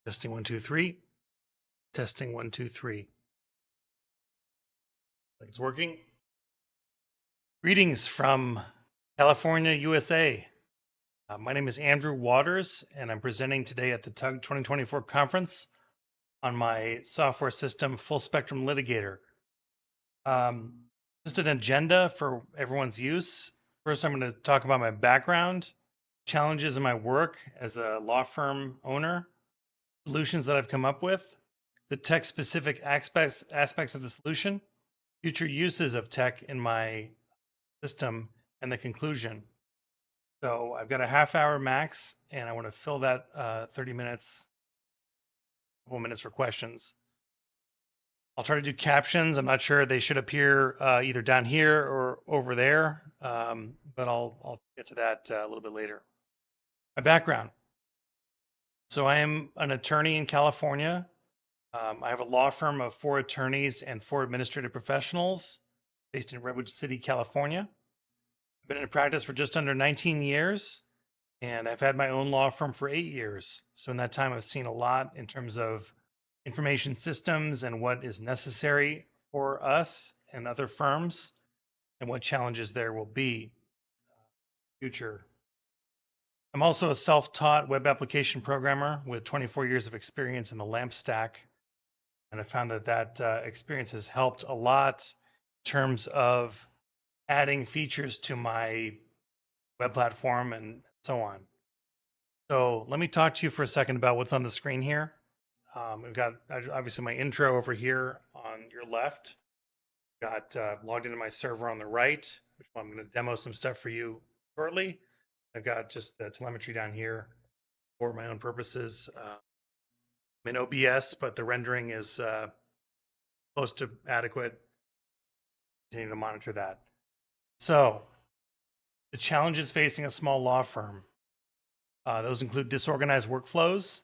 Testing 1, 2, 3. Testing 1, 2, 3. It's working. Greetings from California, USA. My name is Andrew Waters, and I'm presenting today at the TUG 2024 conference on my software system, Full Spectrum Litigator. Just an agenda for everyone's use. First, I'm going to talk about my background, challenges in my work as a law firm owner, solutions that I've come up with, the tech-specific aspects of the solution, future uses of tech in my system, and the conclusion. So I've got a half-hour max, and I want to fill that 30 minutes, a couple minutes for questions. I'll try to do captions. I'm not sure they should appear either down here or over there, but I'll get to that a little bit later. My background. So I am an attorney in California. I have a law firm of 4 attorneys and 4 administrative professionals based in Redwood City, California. I've been in practice for just under 19 years, and I've had my own law firm for 8 years. So in that time, I've seen a lot in terms of information systems and what is necessary for us and other firms and what challenges there will be in the future. I'm also a self-taught web application programmer with 24 years of experience in the LAMP stack. And I found that experience has helped a lot in terms of adding features to my web platform and so on. So let me talk to you for a second about what's on the screen here. We've got obviously my intro over here on your left. Got logged into my server on the right, which I'm going to demo some stuff for you shortly. I've got just telemetry down here for my own purposes. I'm in OBS, but the rendering is close to adequate. Continue to monitor that. So the challenges facing a small law firm. Those include disorganized workflows,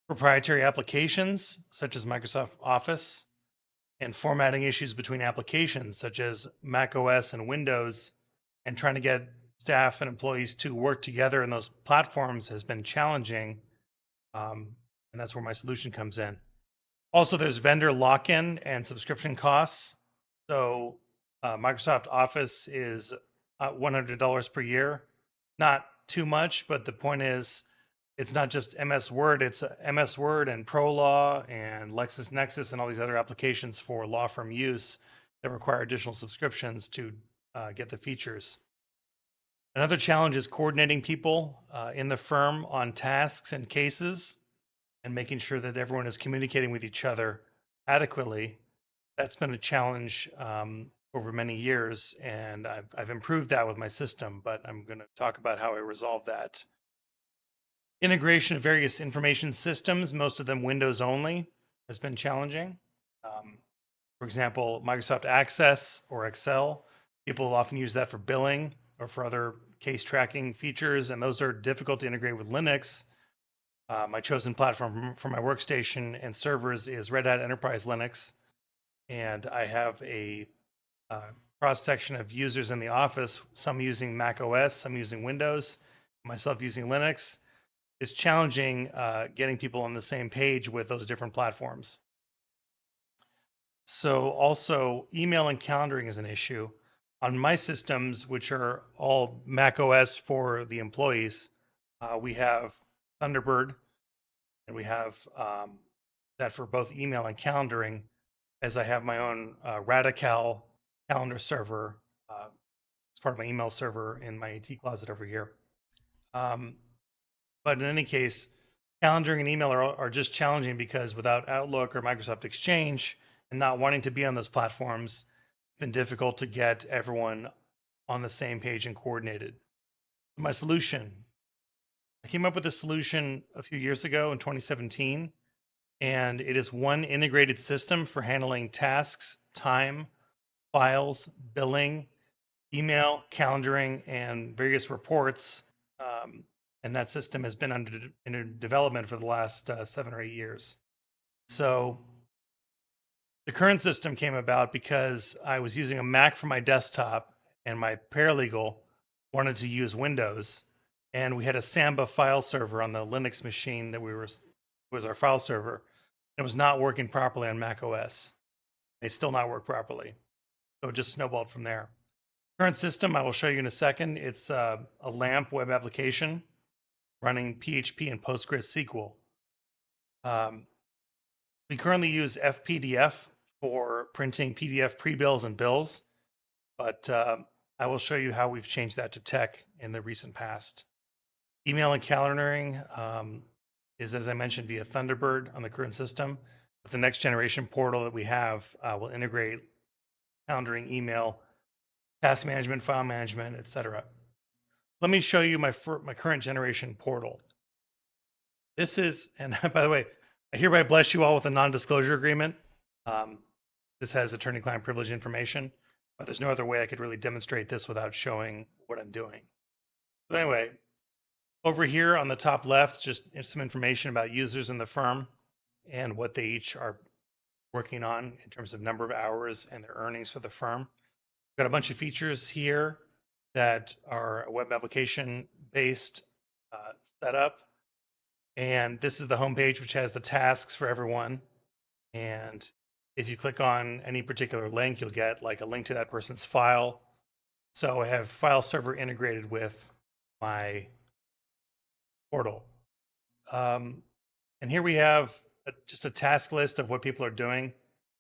proprietary applications such as Microsoft Office, and formatting issues between applications such as Mac OS and Windows, and trying to get staff and employees to work together in those platforms has been challenging. And that's where my solution comes in. Also, there's vendor lock-in and subscription costs. So Microsoft Office is $100 per year. Not too much, but the point is, it's not just MS Word, it's MS Word and ProLaw and LexisNexis and all these other applications for law firm use that require additional subscriptions to get the features. Another challenge is coordinating people in the firm on tasks and cases and making sure that everyone is communicating with each other adequately. That's been a challenge over many years, and I've improved that with my system, but I'm going to talk about how I resolve that. Integration of various information systems, most of them Windows only, has been challenging. For example, Microsoft Access or Excel, people often use that for billing or for other case tracking features, and those are difficult to integrate with Linux. My chosen platform for my workstation and servers is Red Hat Enterprise Linux, and I have a cross-section of users in the office, some using Mac OS, some using Windows, myself using Linux. It's challenging getting people on the same page with those different platforms. So also email and calendaring is an issue. On my systems, which are all Mac OS for the employees, we have Thunderbird, and we have that for both email and calendaring, as I have my own Radical calendar server as part of my email server in my AT closet over here. But in any case, calendaring and email are just challenging because without Outlook or Microsoft Exchange and not wanting to be on those platforms, it's been difficult to get everyone on the same page and coordinated. My solution. I came up with a solution a few years ago in 2017, and it is one integrated system for handling tasks, time, files, billing, email, calendaring, and various reports. And that system has been under development for the last 7 or 8 years. So the current system came about because I was using a Mac for my desktop, and my paralegal wanted to use Windows. And we had a Samba file server on the Linux machine that we were was our file server. It was not working properly on Mac OS. They still not work properly. So it just snowballed from there. Current system, I will show you in a second. It's a LAMP web application running PHP and PostgreSQL. We currently use FPDF for printing PDF pre-bills and bills, but I will show you how we've changed that to TeX in the recent past. Email and calendaring is, as I mentioned, via Thunderbird on the current system. But the next generation portal that we have will integrate calendaring, email, task management, file management, etc. Let me show you my current generation portal. This is, and by the way, I hereby bless you all with a non-disclosure agreement. This has attorney-client privilege information, but there's no other way I could really demonstrate this without showing what I'm doing. But anyway, over here on the top left, just some information about users in the firm and what they each are working on in terms of number of hours and their earnings for the firm. We've got a bunch of features here that are a web application based setup. And this is the homepage, which has the tasks for everyone. And if you click on any particular link, you'll get like a link to that person's file. So I have file server integrated with my portal. And here we have just a task list of what people are doing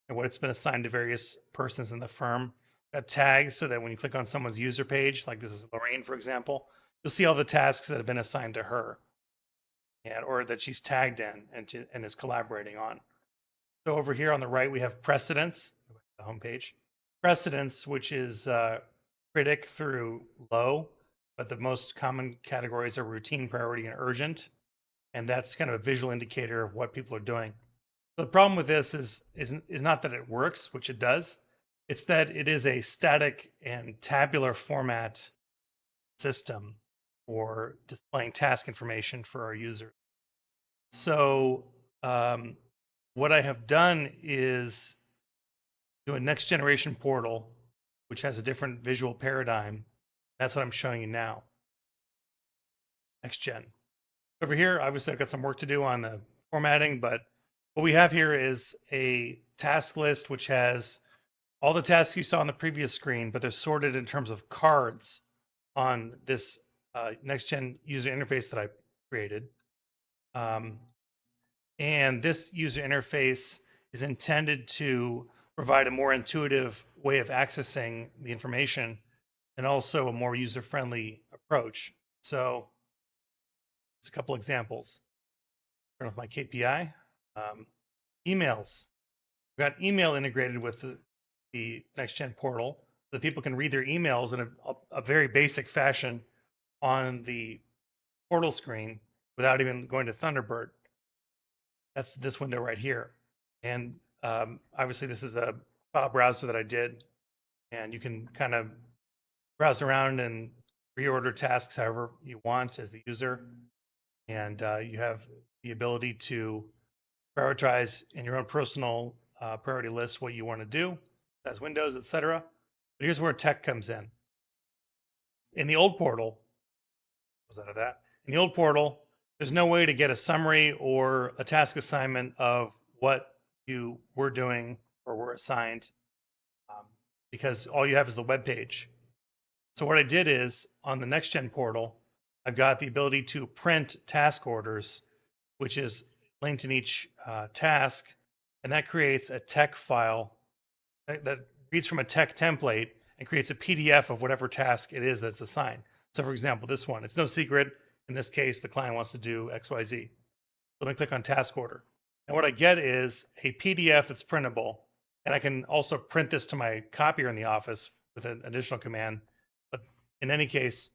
and what it's been assigned to various persons in the firm. Got tags so that when you click on someone's user page, like this is Lorraine, for example, you'll see all the tasks that have been assigned to her. Or that she's tagged in and is collaborating on. So over here on the right, we have precedence, the homepage. Precedence, which is critic through low, but the most common categories are routine, priority, and urgent. And that's kind of a visual indicator of what people are doing. The problem with this is not that it works, which it does. It's that it is a static and tabular format system for displaying task information for our users. So what I have done is do a next generation portal, which has a different visual paradigm. That's what I'm showing you now. Next gen. Over here, obviously I've got some work to do on the formatting, but what we have here is a task list, which has all the tasks you saw on the previous screen, but they're sorted in terms of cards on this next gen user interface that I created. And this user interface is intended to provide a more intuitive way of accessing the information and also a more user-friendly approach. So just a couple examples. Turn off my KPI. Emails. We've got email integrated with the next-gen portal so that people can read their emails in a very basic fashion on the portal screen without even going to Thunderbird. That's this window right here. And obviously this is a file browser that I did, and you can kind of browse around and reorder tasks however you want as the user. And you have the ability to prioritize in your own personal priority list what you want to do as windows, etc. But here's where TeX comes in. In the old portal, in the old portal, there's no way to get a summary or a task assignment of what you were doing or were assigned because all you have is the web page. So what I did is on the next gen portal, I've got the ability to print task orders, which is linked in each task, and that creates a TeX file that reads from a TeX template and creates a PDF of whatever task it is that's assigned. So for example, this one, it's no secret. In this case, the client wants to do XYZ. Let me click on task order. And what I get is a PDF that's printable. And I can also print this to my copier in the office with an additional command. But in any case,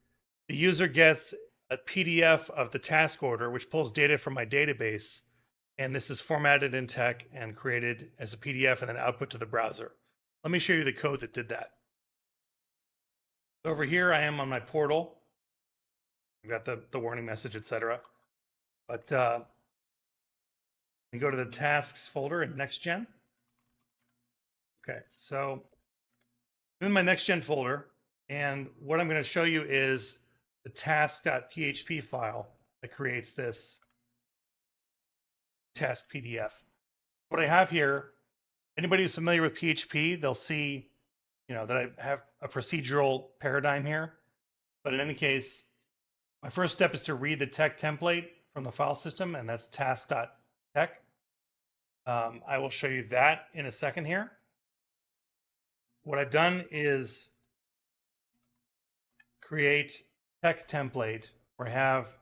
the user gets a PDF of the task order, which pulls data from my database. And this is formatted in TeX and created as a PDF and then output to the browser. Let me show you the code that did that. Over here, I am on my portal. I've got the warning message, etc. But we go to the tasks folder in next gen. Okay, so I'm in my next gen folder, and what I'm going to show you is the task.php file that creates this task PDF. What I have here, anybody who's familiar with PHP, they'll see, that I have a procedural paradigm here. But in any case, my first step is to read the TeX template from the file system, and that's task.tex. I will show you that in a second here. What I've done is create TeX template where I have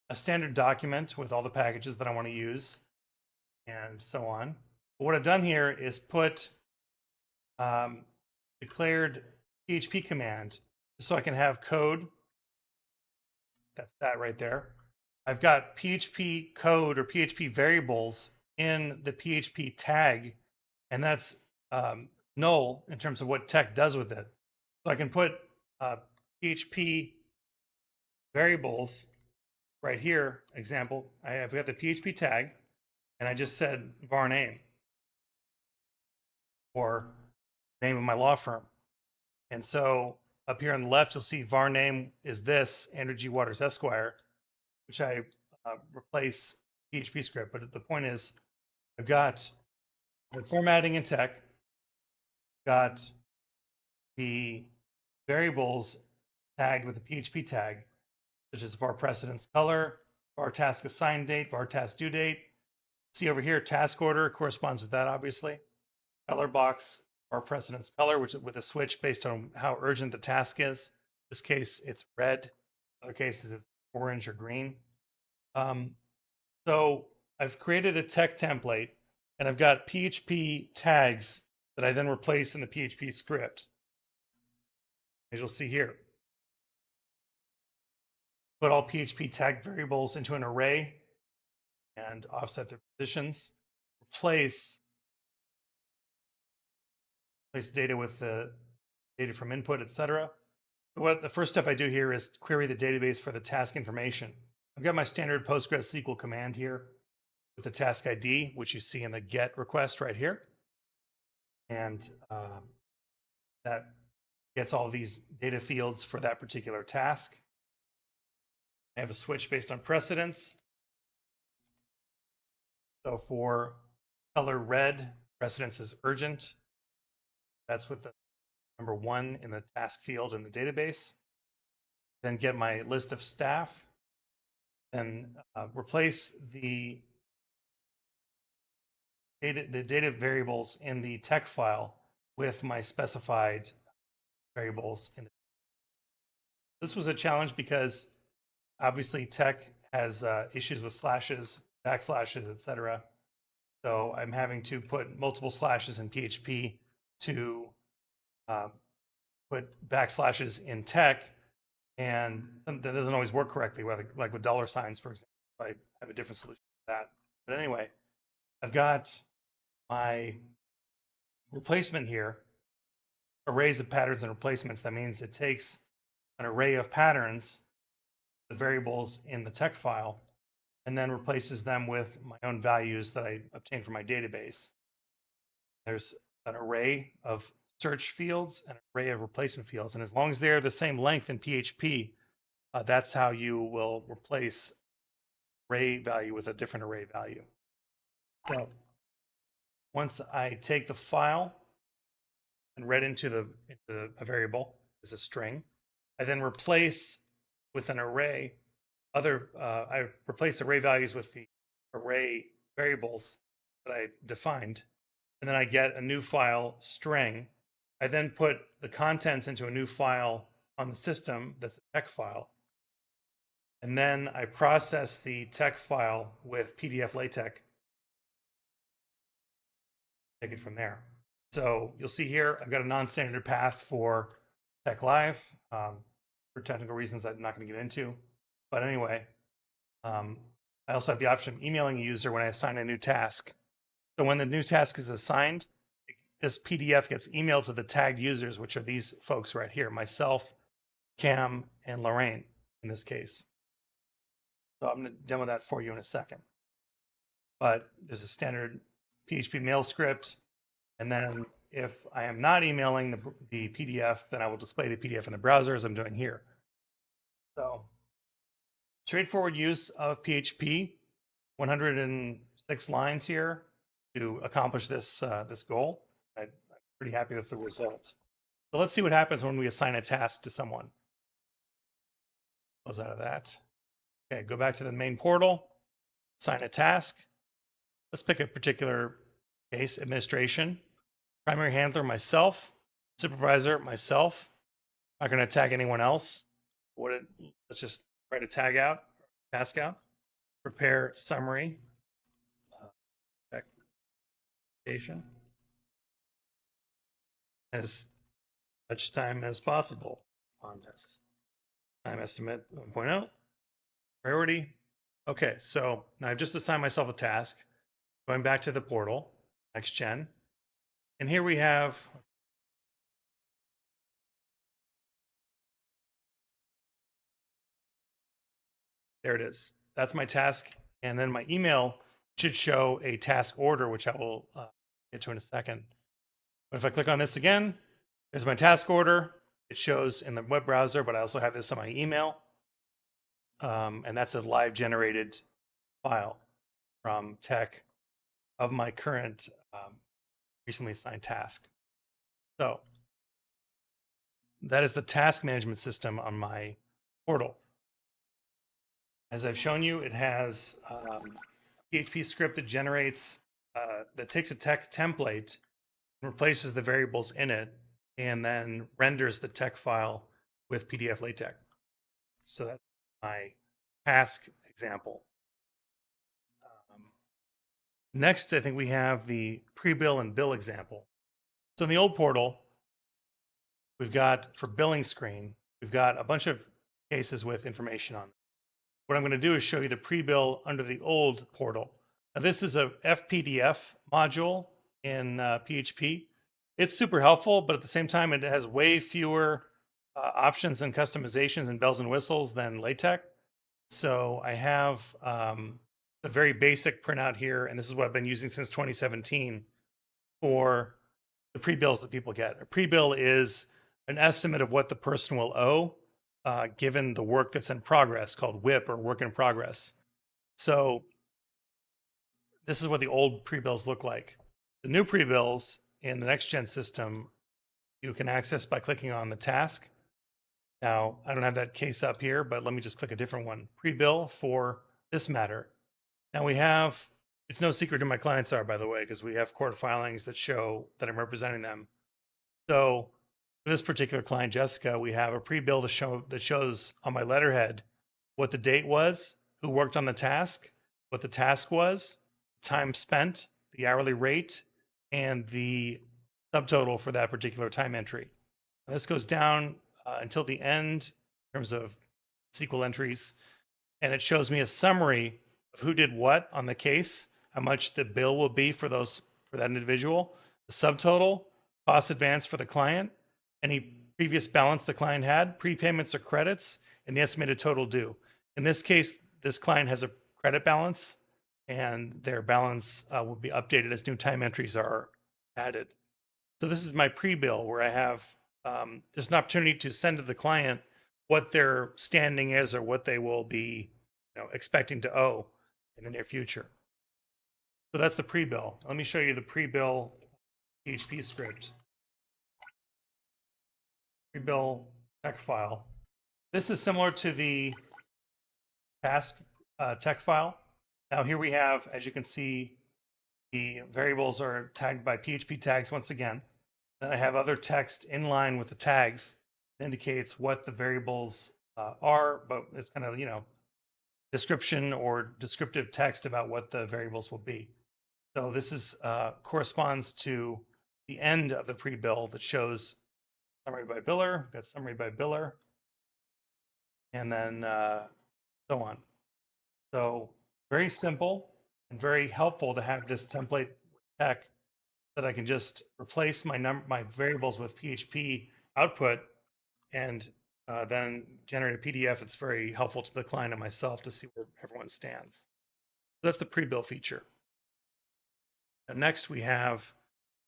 a standard document with all the packages that I want to use and so on. But what I've done here is put declared PHP command so I can have code. That's that right there. I've got PHP code or PHP variables in the PHP tag, and that's null in terms of what TeX does with it. So I can put PHP variables right here. Example, I've got the PHP tag, and I just said var name or name of my law firm. And so up here on the left, you'll see var name is this, Andrew G. Waters Esquire, which I replace PHP script. But the point is, I've got the formatting in TeX, got the variables tagged with the PHP tag, such as var precedence color, var task assign date, var task due date. See over here, task order corresponds with that, obviously. Color box, var precedence color, which is with a switch based on how urgent the task is. In this case, it's red. In other cases, it's orange or green. So I've created a TeX template, and I've got PHP tags that I then replace in the PHP script. As you'll see here, put all PHP tag variables into an array and offset their positions. Replace data with the data from input, etc. What the first step I do here is query the database for the task information. I've got my standard PostgreSQL command here with the task ID, which you see in the GET request right here. And that gets all these data fields for that particular task. I have a switch based on precedence. So for color red, precedence is urgent. That's with the number 1 in the task field in the database. Then get my list of staff. Then replace the data variables in the TeX file with my specified variables. This was a challenge because obviously TeX has issues with slashes, backslashes, etc. So I'm having to put multiple slashes in PHP to put backslashes in TeX, and that doesn't always work correctly, like with dollar signs, for example. I have a different solution for that. But anyway, I've got my replacement here, arrays of patterns and replacements. That means it takes an array of patterns, the variables in the TeX file, and then replaces them with my own values that I obtained from my database. There's an array of search fields and an array of replacement fields. And as long as they're the same length in PHP, that's how you will replace array value with a different array value. So once I take the file and read into a variable as a string, I then replace with an array I replace array values with the array variables that I defined, and then I get a new file string. I then put the contents into a new file on the system that's a TeX file, and then I process the TeX file with PDF LaTeX. Take it from there. So you'll see here, I've got a non-standard path for TeX Live for technical reasons I'm not going to get into. But anyway, I also have the option of emailing a user when I assign a new task. So when the new task is assigned, this PDF gets emailed to the tagged users, which are these folks right here, myself, Cam, and Lorraine in this case. So I'm going to demo that for you in a second. But there's a standard PHP mail script. And then if I am not emailing the PDF, then I will display the PDF in the browser as I'm doing here. So Straightforward use of PHP, 106 lines here to accomplish this this goal. I'm pretty happy with the result. So let's see what happens when we assign a task to someone. Close out of that. Okay, go back to the main portal, assign a task. Let's pick a particular case, administration. Primary handler, myself. Supervisor, myself. Not going to tag anyone else. Let's just write a task out. Prepare summary. Expectation. As much time as possible on this. Time estimate 1.0. Priority. Okay, so now I've just assigned myself a task. Going back to the portal, NextGen. And here we have, there it is. That's my task. And then my email should show a task order, which I will get to in a second. But if I click on this again, there's my task order. It shows in the web browser, but I also have this on my email. And that's a live generated file from TeX of my current recently assigned task. So that is the task management system on my portal. As I've shown you, it has a PHP script that generates, that takes a TeX template and replaces the variables in it, and then renders the TeX file with PDF LaTeX. So that's my task example. Next, I think we have the pre-bill and bill example. So in the old portal, we've got for billing screen, we've got a bunch of cases with information on. What I'm going to do is show you the pre-bill under the old portal. Now, this is a FPDF module in PHP. It's super helpful, but at the same time, it has way fewer options and customizations and bells and whistles than LaTeX. So I have a very basic printout here, and this is what I've been using since 2017 for the pre-bills that people get. A pre-bill is an estimate of what the person will owe given the work that's in progress, called WIP, or work in progress. So this is what the old pre-bills look like. The new pre-bills in the NextGen system, you can access by clicking on the task. Now, I don't have that case up here, but let me just click a different one. Pre-bill for this matter. Now we have, it's no secret who my clients are, by the way, because we have court filings that show that I'm representing them. So for this particular client, Jessica, we have a pre-bill that shows on my letterhead what the date was, who worked on the task, what the task was, time spent, the hourly rate, and the subtotal for that particular time entry. And this goes down until the end in terms of SQL entries, and it shows me a summary of who did what on the case, how much the bill will be for that individual, the subtotal, cost advance for the client, any previous balance the client had, prepayments or credits, and the estimated total due. In this case, this client has a credit balance, and their balance will be updated as new time entries are added. So this is my pre-bill where I have there's an opportunity to send to the client what their standing is or what they will be expecting to owe in the near future. So that's the pre-bill. Let me show you the pre-bill PHP script. Pre-bill TeX file. This is similar to the task TeX file. Now here we have, as you can see, the variables are tagged by PHP tags once again. Then I have other text in line with the tags that indicates what the variables are, but it's kind of, description or descriptive text about what the variables will be. So this is corresponds to the end of the pre-bill that shows summary by biller, got summary by biller, and then so on. So very simple and very helpful to have this template TeX that I can just replace my variables with PHP output and then generate a PDF that's very helpful to the client and myself to see where everyone stands. So that's the pre-bill feature. And next we have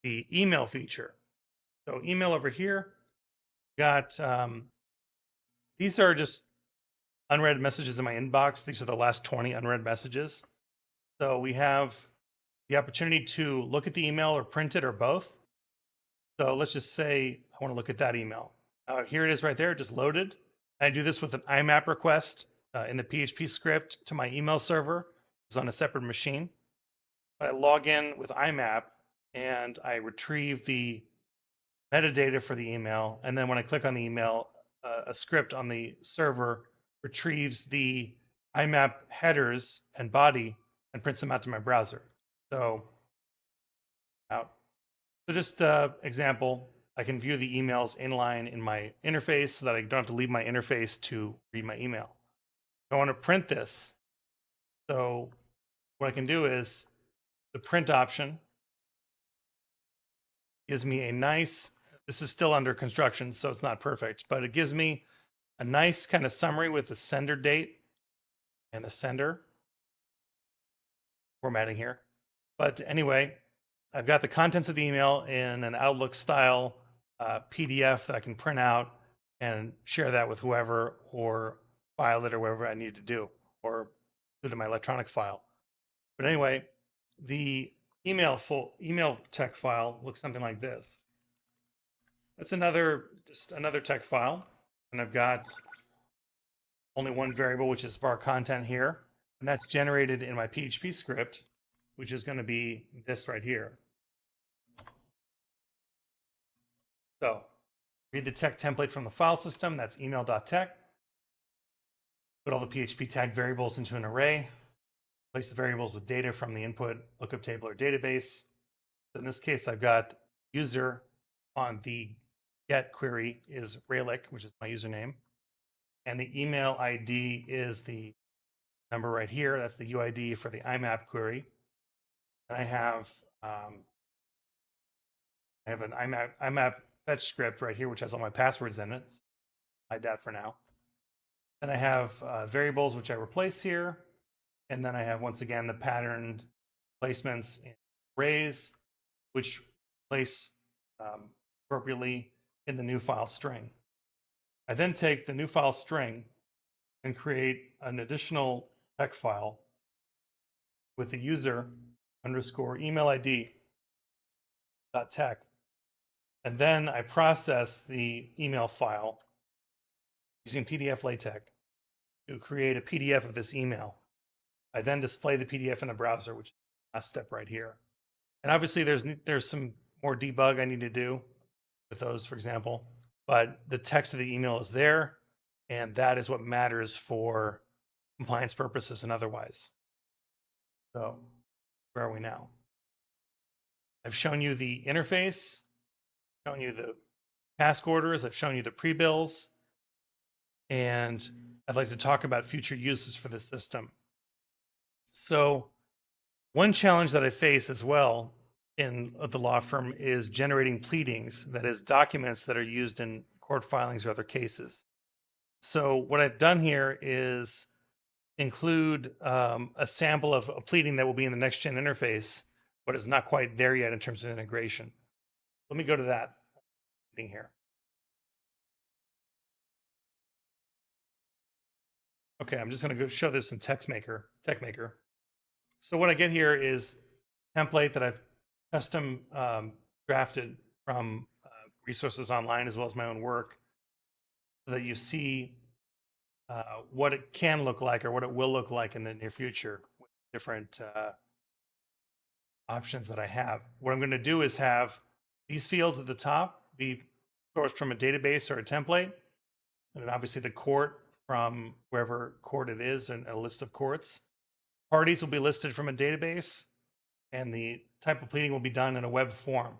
the email feature. So email over here, got these are just unread messages in my inbox. These are the last 20 unread messages. So we have the opportunity to look at the email or print it or both. So let's just say I want to look at that email. Here it is right there, just loaded. I do this with an IMAP request in the PHP script to my email server. It's on a separate machine. I log in with IMAP and I retrieve the metadata for the email. And then when I click on the email, a script on the server retrieves the IMAP headers and body and prints them out to my browser. So just example, I can view the emails inline in my interface so that I don't have to leave my interface to read my email. I want to print this. So what I can do is the print option gives me a nice, this is still under construction, so it's not perfect, but it gives me a nice kind of summary with the sender date and the sender formatting here. But anyway, I've got the contents of the email in an Outlook style PDF that I can print out and share that with whoever or file it or whatever I need to do or put it in my electronic file. But anyway, the email TeX file looks something like this. That's just another TeX file. And I've got only one variable, which is var content here. And that's generated in my PHP script, which is going to be this right here. So read the TeX template from the file system. That's email.tex. Put all the PHP tag variables into an array. Place the variables with data from the input lookup table or database. So in this case, I've got user on the get query is Relic, which is my username. And the email ID is the number right here. That's the UID for the IMAP query. And I have an IMAP fetch script right here, which has all my passwords in it. So hide that for now. Then I have variables, which I replace here. And then I have, once again, the patterned placements in arrays, which place appropriately in the new file string. I then take the new file string and create an additional TeX file with the user underscore email ID .tex. And then I process the email file using PDF LaTeX to create a PDF of this email. I then display the PDF in a browser, which is the last step right here. And obviously there's some more debug I need to do with those, for example, but the text of the email is there, and that is what matters for compliance purposes and otherwise. So where are we now? I've shown you the interface, shown you the task orders, I've shown you the pre-bills, and I'd like to talk about future uses for this system. So one challenge that I face as well in the law firm is generating pleadings, that is, documents that are used in court filings or other cases. So what I've done here is include a sample of a pleading that will be in the next-gen interface, but is not quite there yet in terms of integration. Let me go to that pleading here. Okay, I'm just going to go show this in TeXmaker. So what I get here is a template that I've custom drafted from resources online as well as my own work, so that you see what it can look like or what it will look like in the near future with different options that I have. What I'm going to do is have these fields at the top be sourced from a database or a template, and then obviously the court from wherever court it is and a list of courts. Parties will be listed from a database, and the type of pleading will be done in a web form.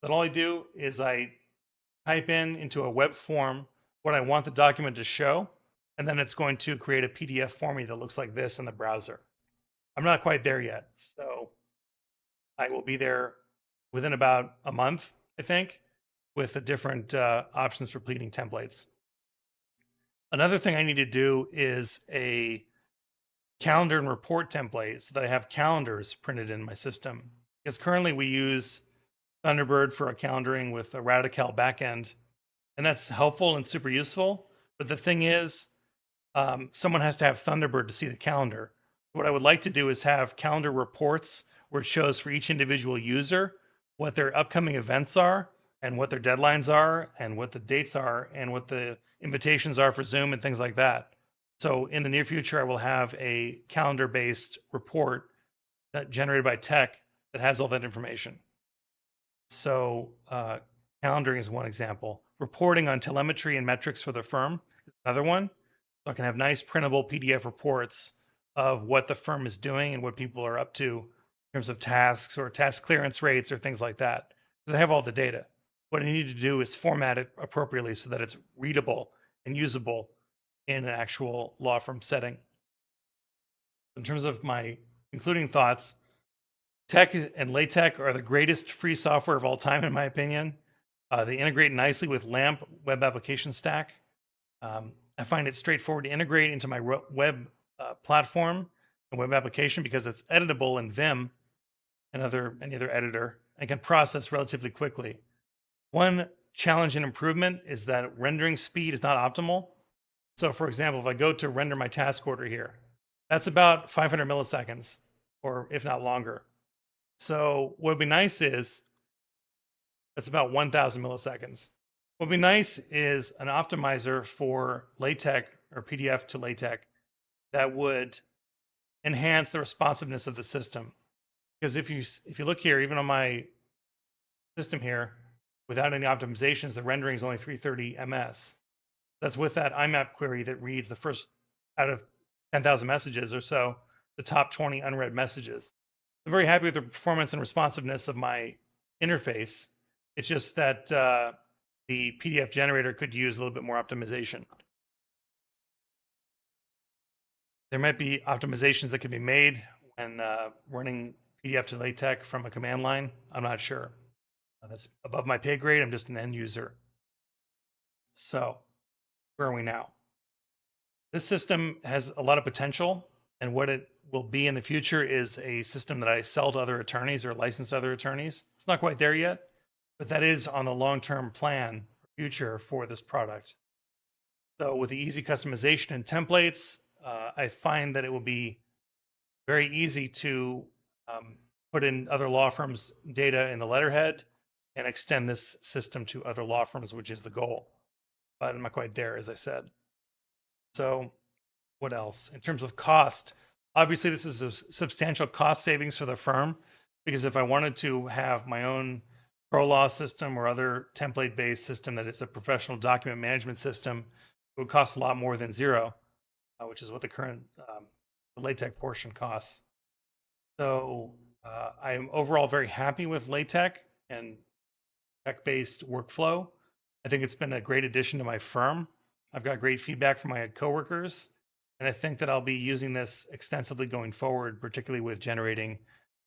But all I do is I type into a web form what I want the document to show, and then it's going to create a PDF for me that looks like this in the browser. I'm not quite there yet, so I will be there within about a month, I think, with the different options for pleading templates. Another thing I need to do is a calendar and report template so that I have calendars printed in my system. Because currently we use Thunderbird for our calendaring with a Radical backend, and that's helpful and super useful. But the thing is, someone has to have Thunderbird to see the calendar. What I would like to do is have calendar reports where it shows for each individual user what their upcoming events are and what their deadlines are and what the dates are and what the invitations are for Zoom and things like that. So in the near future, I will have a calendar-based report that generated by tech that has all that information. So calendaring is one example. Reporting on telemetry and metrics for the firm is another one. So I can have nice printable PDF reports of what the firm is doing and what people are up to in terms of tasks or task clearance rates or things like that. Because I have all the data. What I need to do is format it appropriately so that it's readable and usable in an actual law firm setting. In terms of my concluding thoughts, TeX and LaTeX are the greatest free software of all time, in my opinion. They integrate nicely with LAMP web application stack. I find it straightforward to integrate into my web platform and web application because it's editable in Vim and any other editor and can process relatively quickly. One challenge and improvement is that rendering speed is not optimal. So for example, if I go to render my task order here, that's about 500 milliseconds, or if not longer. So what would be nice is, that's about 1,000 milliseconds. What would be nice is an optimizer for LaTeX or PDF to LaTeX that would enhance the responsiveness of the system. Because if you look here, even on my system here, without any optimizations, the rendering is only 330 ms. That's with that IMAP query that reads the first out of 10,000 messages or so, the top 20 unread messages. I'm very happy with the performance and responsiveness of my interface. It's just that the PDF generator could use a little bit more optimization. There might be optimizations that could be made when running PDF to LaTeX from a command line. I'm not sure. That's above my pay grade. I'm just an end user. So where are we now? This system has a lot of potential, and what it will be in the future is a system that I sell to other attorneys or license to other attorneys. It's not quite there yet, but that is on the long-term plan future for this product. So with the easy customization and templates, I find that it will be very easy to put in other law firms' data in the letterhead and extend this system to other law firms, which is the goal. But I'm not quite there, as I said. So what else? In terms of cost, obviously this is a substantial cost savings for the firm, because if I wanted to have my own pro law system or other template-based system that is a professional document management system, it would cost a lot more than zero, which is what the current LaTeX portion costs. So I'm overall very happy with LaTeX and TeX-based workflow. I think it's been a great addition to my firm. I've got great feedback from my coworkers, and I think that I'll be using this extensively going forward, particularly with generating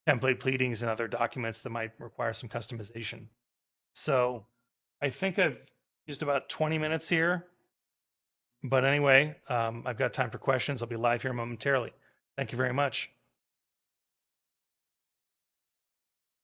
template pleadings and other documents that might require some customization. So I think I've used about 20 minutes here. But anyway, I've got time for questions. I'll be live here momentarily. Thank you very much.